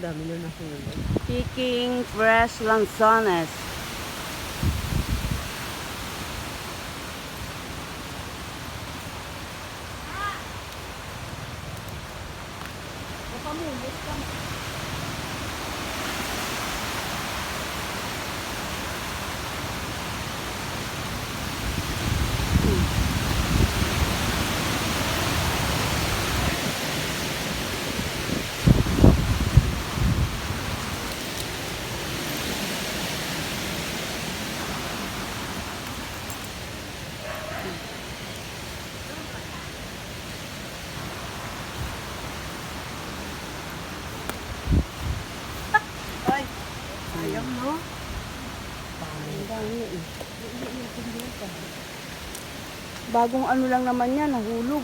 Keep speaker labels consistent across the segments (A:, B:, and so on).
A: dami na nahulog.
B: Picking fresh lanzones.
A: Sayang, no?
B: Ang dami eh. Bagong ano lang naman yan, nahulog.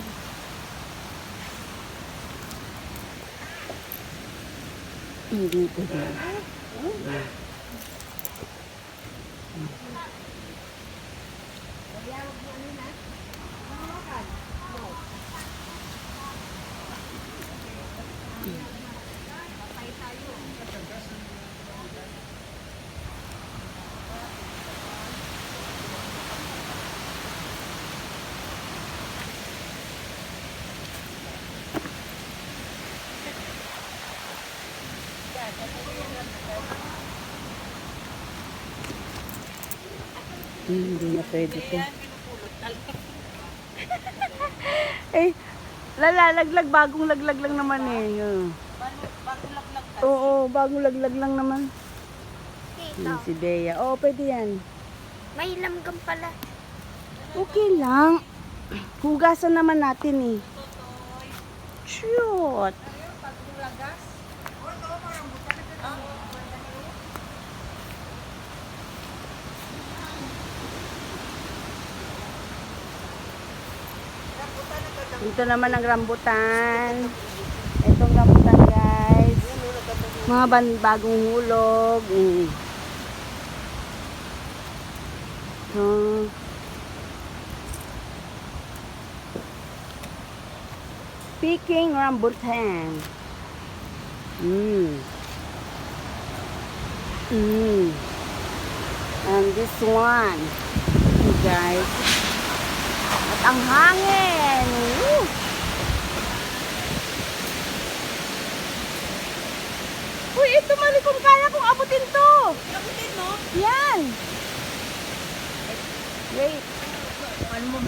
B: Hindi ko din. Hindi na pwede to. Eh, lalaglag, bagong laglag lang naman eh.
A: Bagong laglag ka.
B: Oo, bagong laglag lang naman. Yan, si Bea. Oo, pwede yan.
C: May lamgam pala.
B: Okay lang. Hugasan naman natin eh. Shoot.
A: Bagong lagas.
B: Dito naman ang rambutan. Itong rambutan guys. Mga bagong hulog. So, picking rambutan. And this one, guys. At ang hangin. Woo! Uy, ito mali kung kaya kong abutin to.
A: Abutin mo?
B: Yan. Wait.
A: Ano mo